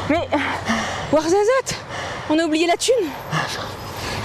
Mais... Warzazat, on a oublié la thune.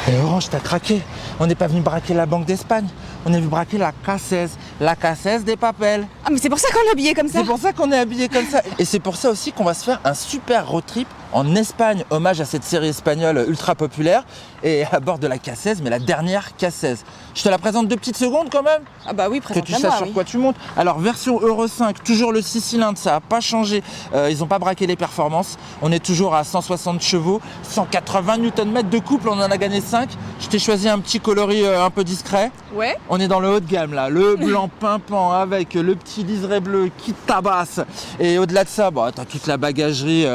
Et Orange, t'as craqué. On n'est pas venu braquer la Banque d'Espagne. On est venu braquer la Cassez. La Cassez des Papels. Ah mais c'est pour ça qu'on est habillé comme ça. C'est pour ça qu'on est habillé comme ça. Et c'est pour ça aussi qu'on va se faire un super road trip en Espagne, hommage à cette série espagnole ultra populaire, et à bord de la Cassez, mais la dernière Cassez. Je te la présente 2 petites secondes quand même. Ah bah oui, Que présente-la tu saches moi, sur oui. quoi tu montes. Alors version Euro 5, toujours le 6 cylindres, ça n'a pas changé. Ils n'ont pas braqué les performances. On est toujours à 160 chevaux, 180 Nm de couple, on en a gagné 5. Je t'ai choisi un petit coloris un peu discret. Ouais. On est dans le haut de gamme là, le blanc pimpant avec le petit liseré bleu qui tabasse. Et au-delà de ça, bah, tu as toute la bagagerie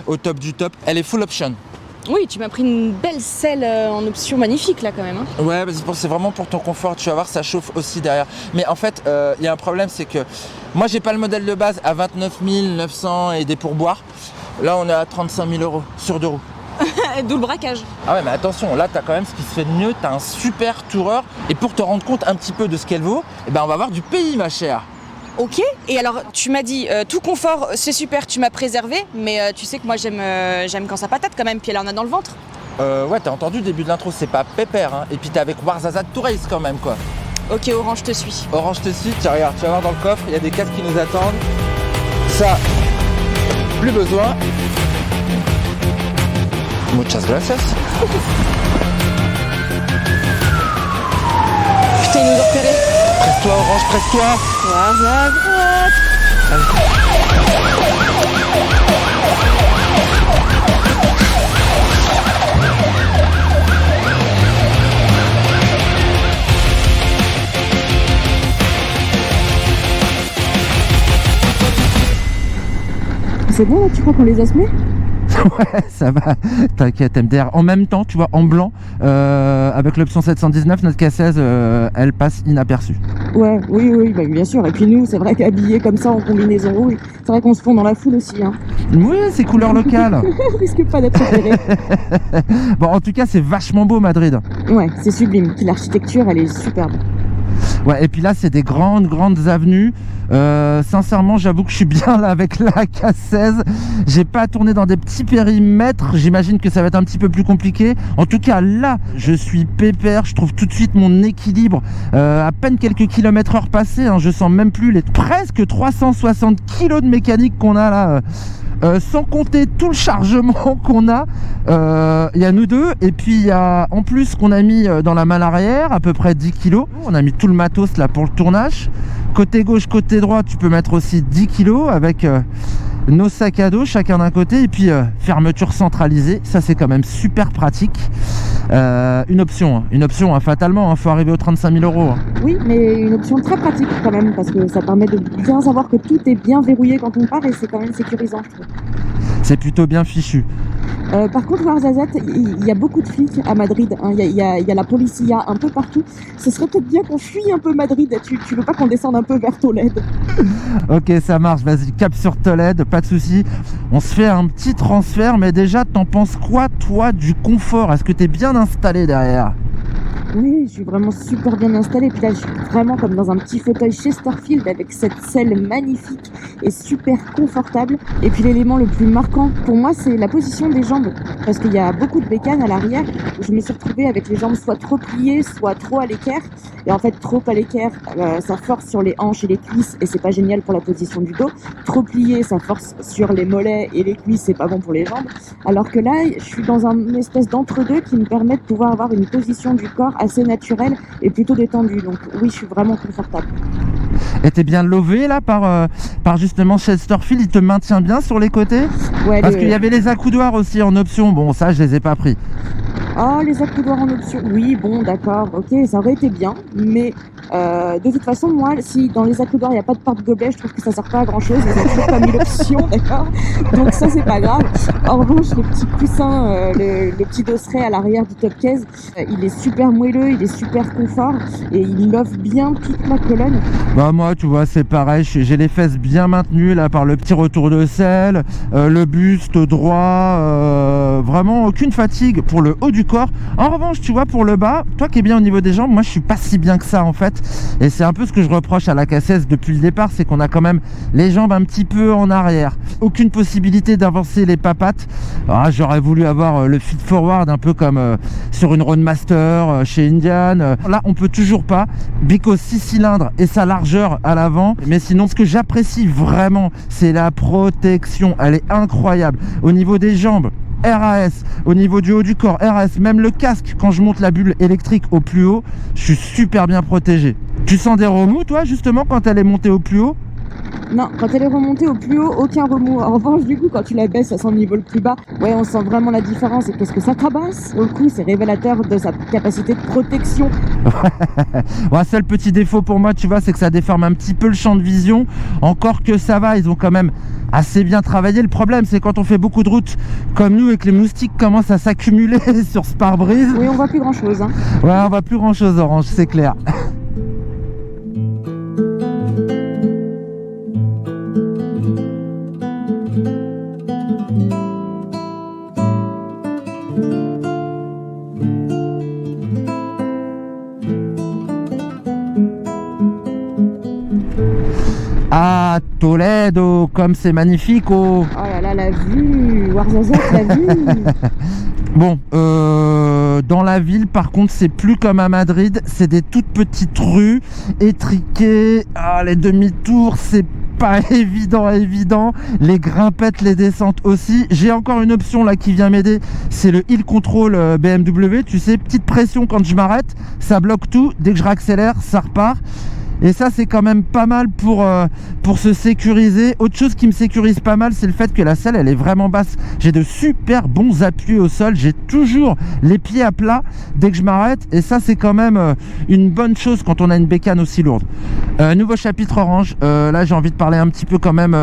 au top du top. Elle est full option. Oui, tu m'as pris une belle selle en option magnifique là quand même. Hein. Ouais, bah, c'est vraiment pour ton confort, tu vas voir, ça chauffe aussi derrière. Mais en fait, il y a un problème, c'est que moi j'ai pas le modèle de base à 29 900 et des pourboires. Là on est à 35 000 euros sur 2 roues. D'où le braquage. Ah ouais, mais attention, là t'as quand même ce qui se fait de mieux, t'as un super toureur. Et pour te rendre compte un petit peu de ce qu'elle vaut, eh ben on va voir du pays ma chère. Ok, et alors tu m'as dit tout confort c'est super, tu m'as préservé, mais tu sais que moi j'aime quand ça patate quand même, puis elle en a dans le ventre. Ouais, t'as entendu le début de l'intro, c'est pas pépère, hein. Et puis t'es avec Warzazat Tourist quand même, quoi. Ok Orange, je te suis. Orange te suit, tiens regarde, tu vas voir dans le coffre, il y a des casques qui nous attendent. Ça, plus besoin. Muchas gracias. Putain, ils nous ont repérés. Presse-toi Orange, presse-toi. C'est bon, tu crois qu'on les a semés? Ouais, ça va, t'inquiète MDR. En même temps, tu vois, en blanc, avec l'option 719, notre Cassez, elle passe inaperçue. Ouais, oui, bah, bien sûr. Et puis nous, c'est vrai qu'habillés comme ça en combinaison rouge, c'est vrai qu'on se fond dans la foule aussi. Hein. Oui, c'est couleur locale. On risque pas d'être repéré. Bon, en tout cas, c'est vachement beau Madrid. Ouais, c'est sublime. Puis l'architecture, elle est superbe. Ouais, et puis là, c'est des grandes avenues. Sincèrement, j'avoue que je suis bien là avec la Cassez. J'ai pas tourné dans des petits périmètres. J'imagine que ça va être un petit peu plus compliqué. En tout cas, là, je suis pépère. Je trouve tout de suite mon équilibre. À peine quelques kilomètres heure passés, hein, je sens même plus les presque 360 kilos de mécanique qu'on a là. Sans compter tout le chargement qu'on a, il y a nous deux, et puis il y a en plus qu'on a mis dans la malle arrière à peu près 10 kilos. On a mis tout le matos là pour le tournage. Côté gauche, côté droit, tu peux mettre aussi 10 kilos avec nos sacs à dos chacun d'un côté, et puis fermeture centralisée. Ça c'est quand même super pratique. Une option, hein, fatalement, hein, faut arriver aux 35 000 euros. Hein. Oui, mais une option très pratique quand même, parce que ça permet de bien savoir que tout est bien verrouillé quand on part, et c'est quand même sécurisant, je trouve. C'est plutôt bien fichu. Par contre, Warzazat, il y a beaucoup de flics à Madrid. Hein. Il y a la policia un peu partout. Ce serait peut-être bien qu'on fuit un peu Madrid. Tu veux pas qu'on descende un peu vers Tolède? Ok, ça marche. Vas-y, cap sur Tolède, pas de souci. On se fait un petit transfert, mais déjà, t'en penses quoi, toi, du confort? Est-ce que t'es bien installé derrière? Oui, je suis vraiment super bien installée. Puis là, je suis vraiment comme dans un petit fauteuil Chesterfield avec cette selle magnifique et super confortable. Et puis l'élément le plus marquant pour moi, c'est la position des jambes. Parce qu'il y a beaucoup de bécanes à l'arrière où je me suis retrouvée avec les jambes soit trop pliées, soit trop à l'équerre. Et en fait, trop à l'équerre, ça force sur les hanches et les cuisses et c'est pas génial pour la position du dos. Trop plié, ça force sur les mollets et les cuisses, c'est pas bon pour les jambes. Alors que là, je suis dans une espèce d'entre-deux qui me permet de pouvoir avoir une position du corps assez naturelle et plutôt détendue. Donc oui, je suis vraiment confortable. Et t'es bien lové là par justement Chesterfield, il te maintient bien sur les côtés? Ouais, parce qu'il y avait les accoudoirs aussi en option, bon ça je les ai pas pris. Oh, les accoudoirs en option. Oui, bon, d'accord, ok, ça aurait été bien. Mais de toute façon, moi, si dans les accoudoirs, il n'y a pas de porte-gobelet, je trouve que ça sert pas à grand-chose. Ils ont toujours pas mis l'option, d'accord? Donc ça, c'est pas grave. En revanche, le petit coussin, le petit dosseret à l'arrière du top case, il est super moelleux, il est super confort et il offre bien toute la colonne. Bon Bah moi, tu vois, c'est pareil, j'ai les fesses bien maintenues là par le petit retour de selle, le buste droit, vraiment aucune fatigue pour le haut du corps. En revanche, tu vois, pour le bas, toi qui es bien au niveau des jambes, moi je suis pas si bien que ça en fait. Et c'est un peu ce que je reproche à la K16 depuis le départ, c'est qu'on a quand même les jambes un petit peu en arrière. Aucune possibilité d'avancer les papates. Ah, j'aurais voulu avoir le feed forward un peu comme sur une Roadmaster chez Indian. Là, on peut toujours pas. Bico 6 cylindres et sa largeur à l'avant. Mais sinon, ce que j'apprécie vraiment, c'est la protection. Elle est incroyable. Au niveau des jambes, RAS, au niveau du haut du corps, RAS, même le casque, quand je monte la bulle électrique au plus haut, je suis super bien protégé. Tu sens des remous, toi, justement, quand elle est montée au plus haut? Non, quand elle est remontée au plus haut, aucun remous. En revanche, du coup, quand tu la baisses à son niveau le plus bas, ouais, on sent vraiment la différence. Et qu'est-ce que ça tabasse? Au coup, c'est révélateur de sa capacité de protection. Ouais, seul petit défaut pour moi, tu vois, c'est que ça déforme un petit peu le champ de vision. Encore que ça va, ils ont quand même assez bien travaillé. Le problème, c'est quand on fait beaucoup de routes comme nous et que les moustiques commencent à s'accumuler sur ce pare-brise. Oui, on voit plus grand-chose, hein. Ouais, on voit plus grand-chose, Orange, c'est clair. Ah, Toledo, comme c'est magnifique, oh. Oh là là, la vue, Ouarzazate, la vue. Bon, dans la ville, par contre, c'est plus comme à Madrid. C'est des toutes petites rues étriquées. Ah, les demi-tours, c'est pas évident. Les grimpettes, les descentes aussi. J'ai encore une option là qui vient m'aider. C'est le Hill Control BMW. Tu sais, petite pression quand je m'arrête, ça bloque tout. Dès que je réaccélère, ça repart. Et ça, c'est quand même pas mal pour se sécuriser. Autre chose qui me sécurise pas mal, c'est le fait que la selle, elle est vraiment basse. J'ai de super bons appuis au sol. J'ai toujours les pieds à plat dès que je m'arrête. Et ça, c'est quand même une bonne chose quand on a une bécane aussi lourde. Nouveau chapitre Orange. Là, j'ai envie de parler un petit peu quand même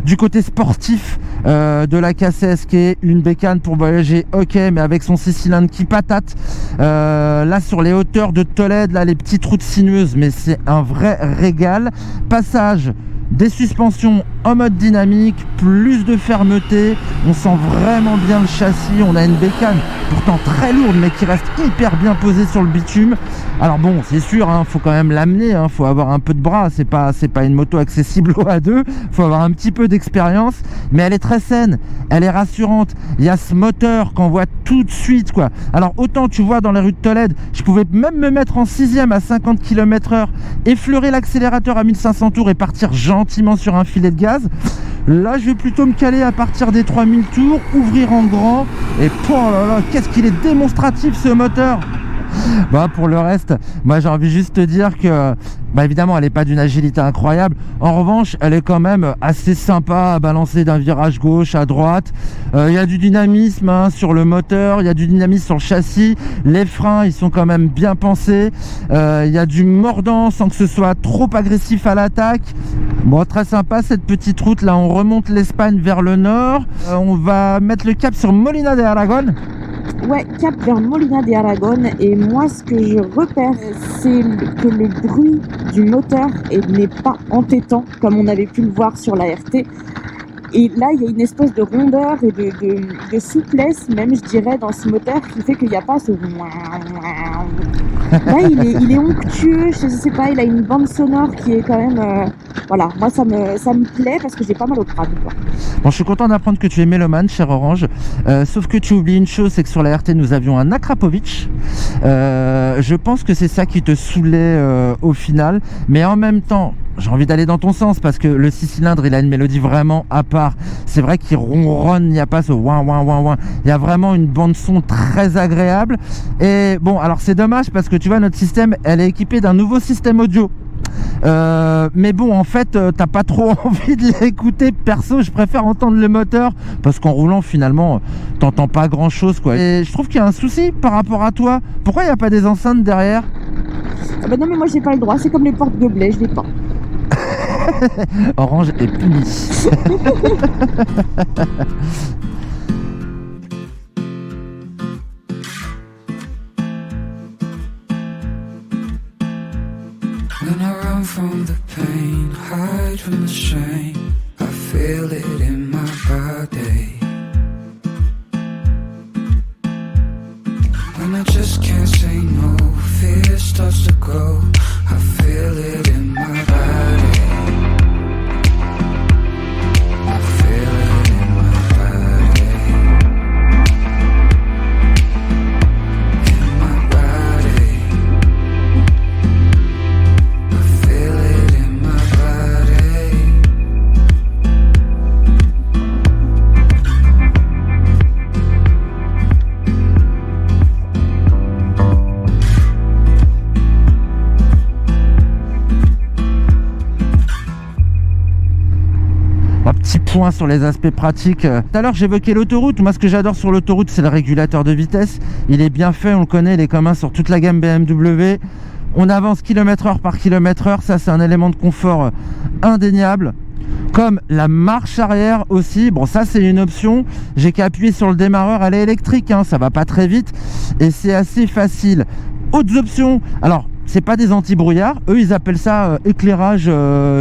du côté sportif de la K16, qui est une bécane pour voyager, ok, mais avec son 6 cylindres qui patate. Là, sur les hauteurs de Tolède, là, les petites routes sinueuses, mais c'est un vrai régal. Passage des suspensions en mode dynamique, plus de fermeté, on sent vraiment bien le châssis. On a une bécane pourtant très lourde mais qui reste hyper bien posée sur le bitume. Alors bon, c'est sûr, hein, faut quand même l'amener, hein, faut avoir un peu de bras, c'est pas une moto accessible au A2, faut avoir un petit peu d'expérience, mais elle est très saine, elle est rassurante. Il y a ce moteur qu'on voit tout de suite, quoi. Alors autant tu vois dans les rues de Tolède, je pouvais même me mettre en 6e à 50 km/h, effleurer l'accélérateur à 1500 tours et partir gentiment sur un filet de gaz. Là, je vais plutôt me caler à partir des 3000 tours, ouvrir en grand, et oh là là, qu'est-ce qu'il est démonstratif ce moteur! Bah, pour le reste, moi j'ai envie juste de te dire que bah, évidemment elle n'est pas d'une agilité incroyable. En revanche, elle est quand même assez sympa à balancer d'un virage gauche à droite. Il y a du dynamisme hein, sur le moteur, il y a du dynamisme sur le châssis. Les freins, ils sont quand même bien pensés. Il y a du mordant sans que ce soit trop agressif à l'attaque. Bon, très sympa cette petite route. Là, on remonte l'Espagne vers le nord. On va mettre le cap sur Molina de Aragón. Ouais, cap vers Molina de Aragón. Et moi, ce que je repère, c'est que le bruit du moteur n'est pas entêtant, comme on avait pu le voir sur la RT. Et là, il y a une espèce de rondeur et de souplesse, même, je dirais, dans ce moteur, qui fait qu'il n'y a pas ce... Là, il est onctueux, je sais pas, il a une bande sonore qui est quand même... voilà, moi, ça me plaît parce que j'ai pas mal au crâne, quoi. Bon, je suis content d'apprendre que tu es mélomane, cher Orange. Sauf que tu oublies une chose, c'est que sur la RT, nous avions un Akrapovic. Je pense que c'est ça qui te saoulait au final. Mais en même temps, j'ai envie d'aller dans ton sens parce que le 6 cylindres, il a une mélodie vraiment à part. C'est vrai qu'il ronronne, il n'y a pas ce ouin ouin ouin ouin. Il y a vraiment une bande son très agréable. Et bon, alors c'est dommage parce que tu vois, notre système, elle est équipée d'un nouveau système audio. Mais bon, en fait, t'as pas trop envie de l'écouter. Perso, je préfère entendre le moteur parce qu'en roulant, finalement, t'entends pas grand chose, quoi. Et je trouve qu'il y a un souci par rapport à toi. Pourquoi il n'y a pas des enceintes derrière? Ah bah non, mais moi, j'ai pas le droit. C'est comme les porte-gobelets, je l'ai pas. Orange est puni. When I run from the pain from the strain. I feel it in my body. When I just can't say no, fear starts to grow. I feel it in my body. I feel it in my body. In my body. I feel it in my body. Un petit point sur les aspects pratiques. Tout à l'heure j'évoquais l'autoroute. Moi ce que j'adore sur l'autoroute c'est le régulateur de vitesse. Il est bien fait, on le connaît, il est commun sur toute la gamme BMW. On avance km/h par km/h, ça c'est un élément de confort indéniable. Comme la marche arrière aussi, bon ça c'est une option, j'ai qu'à appuyer sur le démarreur, elle est électrique, hein, ça va pas très vite et c'est assez facile. Autres options, alors c'est pas des anti-brouillards, eux ils appellent ça éclairage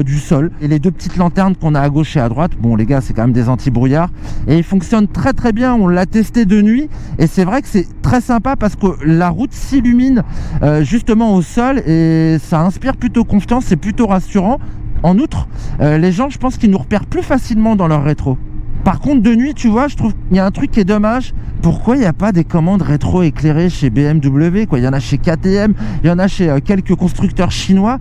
du sol. Et les deux petites lanternes qu'on a à gauche et à droite, bon les gars c'est quand même des anti-brouillards et ils fonctionnent très très bien, on l'a testé de nuit et c'est vrai que c'est très sympa parce que la route s'illumine justement au sol et ça inspire plutôt confiance, c'est plutôt rassurant. En outre, les gens je pense qu'ils nous repèrent plus facilement dans leur rétro. Par contre de nuit tu vois, je trouve qu'il y a un truc qui est dommage. Pourquoi il n'y a pas des commandes rétro éclairées chez BMW quoi? Il y en a chez KTM, il y en a chez quelques constructeurs chinois.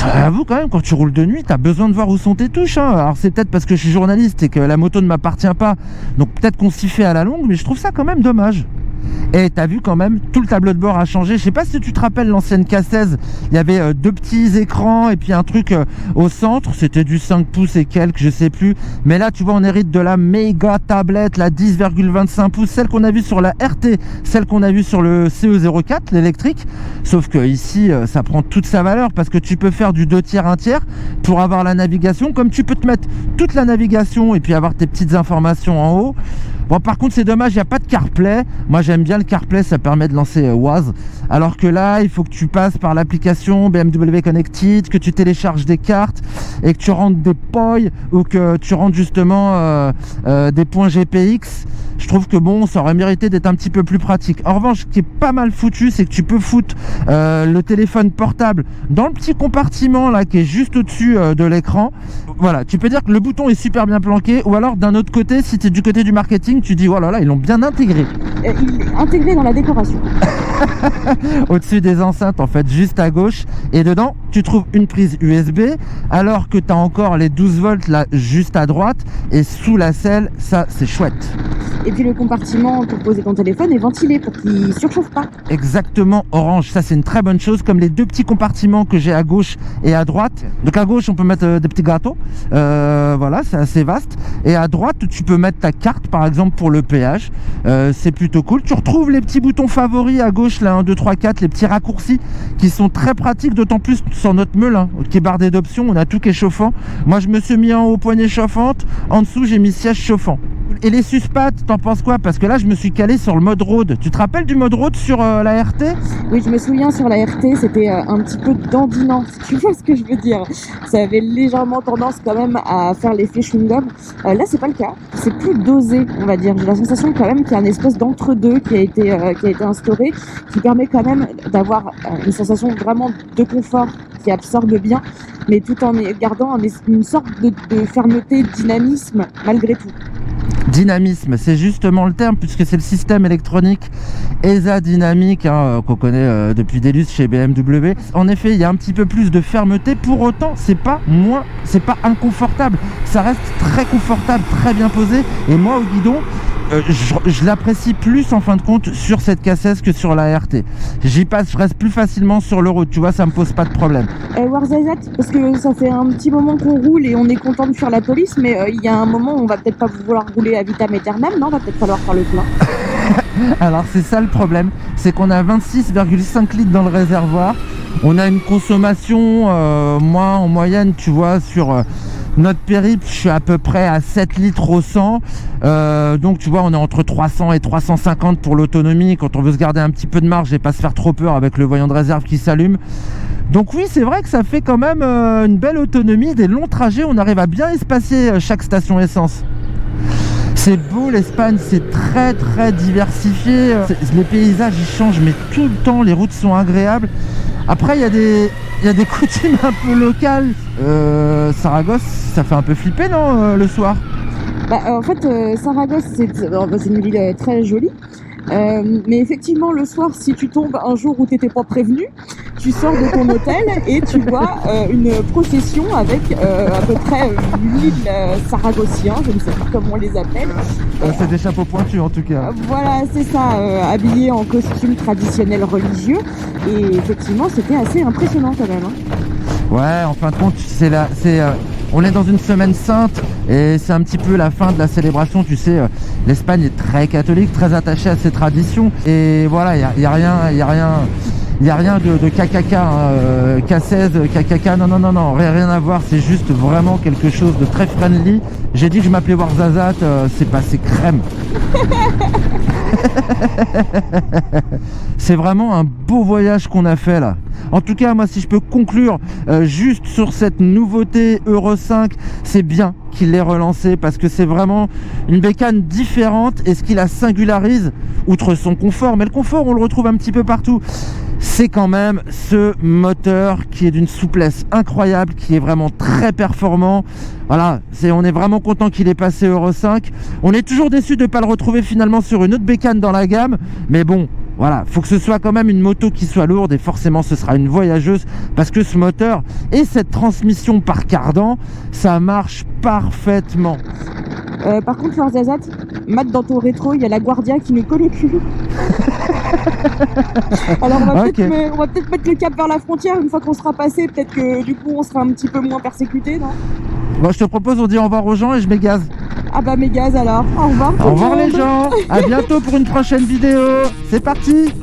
J'avoue quand même, quand tu roules de nuit, tu as besoin de voir où sont tes touches, hein. Alors c'est peut-être parce que je suis journaliste et que la moto ne m'appartient pas, donc peut-être qu'on s'y fait à la longue, mais je trouve ça quand même dommage. Et t'as vu quand même, tout le tableau de bord a changé. Je sais pas si tu te rappelles l'ancienne K16, il y avait deux petits écrans et puis un truc au centre, c'était du 5 pouces et quelques, je sais plus. Mais là tu vois on hérite de la méga tablette, la 10,25 pouces, celle qu'on a vue sur la RT, celle qu'on a vue sur le CE04, l'électrique. Sauf que ici ça prend toute sa valeur parce que tu peux faire du 2 tiers, 1 tiers pour avoir la navigation, comme tu peux te mettre toute la navigation et puis avoir tes petites informations en haut. Bon par contre c'est dommage, il n'y a pas de CarPlay. Moi j'aime bien le CarPlay, ça permet de lancer Waze. Alors que là il faut que tu passes par l'application BMW Connected, que tu télécharges des cartes et que tu rentres des POI ou que tu rentres justement des points GPX. Je trouve que bon ça aurait mérité d'être un petit peu plus pratique. En revanche ce qui est pas mal foutu c'est que tu peux foutre le téléphone portable dans le petit compartiment là qui est juste au-dessus de l'écran. Voilà, tu peux dire que le bouton est super bien planqué ou alors d'un autre côté si tu es du côté du marketing tu dis oh là là ils l'ont bien intégré. Il est intégré dans la décoration. Au-dessus des enceintes en fait juste à gauche et dedans tu trouves une prise USB alors que tu as encore les 12 volts là juste à droite et sous la selle, ça c'est chouette. Et puis le compartiment pour poser ton téléphone est ventilé pour qu'il surchauffe pas. Exactement, orange, ça c'est une très bonne chose, comme les deux petits compartiments que j'ai à gauche et à droite. Donc à gauche on peut mettre des petits gâteaux, voilà c'est assez vaste. Et à droite tu peux mettre ta carte par exemple pour le péage, c'est plutôt cool. Tu retrouves les petits boutons favoris à gauche, là 1, 2, 3, 4, les petits raccourcis qui sont très pratiques, d'autant plus sur notre meule hein, qui est bardée d'options, on a tout qui est chauffant. Moi je me suis mis en haut poignée chauffante, en dessous j'ai mis siège chauffant. Et les suspattes, t'en penses quoi? Parce que là je me suis calé sur le mode road. Tu te rappelles du mode road sur la RT? Oui, je me souviens sur la RT, c'était un petit peu dandinant, si tu vois ce que je veux dire. Ça avait légèrement tendance quand même à faire l'effet chewing-gum. Là, c'est pas le cas. C'est plus dosé, on va dire. J'ai la sensation quand même qu'il y a une espèce d'entre-deux qui a été instauré, qui permet quand même d'avoir une sensation vraiment de confort qui absorbe bien, mais tout en gardant une sorte de fermeté, de dynamisme malgré tout. Dynamisme, c'est justement le terme puisque c'est le système électronique ESA dynamique hein, qu'on connaît depuis des lustres chez BMW. En effet, il y a un petit peu plus de fermeté. Pour autant, c'est pas inconfortable. Ça reste très confortable, très bien posé. Et moi, au guidon, je l'apprécie plus en fin de compte sur cette K16 que sur la RT. Je reste plus facilement sur le road, tu vois, ça me pose pas de problème. Warzazat, parce que ça fait un petit moment qu'on roule et on est content de faire la police, mais il y a un moment où on va peut-être pas vouloir rouler à vitam aeternam, non? Va peut-être falloir faire le plein. Alors c'est ça le problème, c'est qu'on a 26,5 litres dans le réservoir. On a une consommation, moi en moyenne, tu vois, sur notre périple, je suis à peu près à 7 litres au 100. Donc tu vois, on est entre 300 et 350 pour l'autonomie. Quand on veut se garder un petit peu de marge et pas se faire trop peur avec le voyant de réserve qui s'allume. Donc oui, c'est vrai que ça fait quand même une belle autonomie, des longs trajets, on arrive à bien espacer chaque station essence. C'est beau l'Espagne, c'est très très diversifié, les paysages ils changent mais tout le temps, les routes sont agréables. Après il y a des coutumes un peu locales. Saragosse, ça fait un peu flipper non le soir? En fait, Saragosse, c'est une ville très jolie. Mais effectivement, le soir, si tu tombes un jour où t'étais pas prévenu, tu sors de ton hôtel et tu vois une procession avec à peu près 1000 Saragossiens, je ne sais pas comment on les appelle. C'est des chapeaux pointus en tout cas. Voilà, c'est ça, habillés en costume traditionnel religieux. Et effectivement, c'était assez impressionnant quand même. Ouais, en fin de compte, on est dans une semaine sainte et c'est un petit peu la fin de la célébration. Tu sais, l'Espagne est très catholique, très attachée à ses traditions. Et voilà, il y a rien de cacaca, K16, cacaca. Non, rien à voir. C'est juste vraiment quelque chose de très friendly. J'ai dit que je m'appelais Warzazat, c'est passé crème. C'est vraiment un beau voyage qu'on a fait là. En tout cas, moi, si je peux conclure juste sur cette nouveauté Euro 5, c'est bien qu'il l'ait relancé parce que c'est vraiment une bécane différente et ce qui la singularise, outre son confort, mais le confort, on le retrouve un petit peu partout, c'est quand même ce moteur qui est d'une souplesse incroyable, qui est vraiment très performant. Voilà, on est vraiment content qu'il ait passé Euro 5. On est toujours déçu de ne pas le retrouver finalement sur une autre bécane dans la gamme, mais bon, voilà, faut que ce soit quand même une moto qui soit lourde et forcément ce sera une voyageuse parce que ce moteur et cette transmission par cardan, ça marche parfaitement. Par contre, Warzazat, Matt, dans ton rétro, il y a la Guardia qui ne connaît plus. Alors on va peut-être mettre le cap vers la frontière une fois qu'on sera passé, peut-être que du coup on sera un petit peu moins persécuté, non? Bon, je te propose, on dit au revoir aux gens et je m'égase. Ah bah m'égase alors, au revoir. Au revoir les gens, à bientôt pour une prochaine vidéo, c'est parti.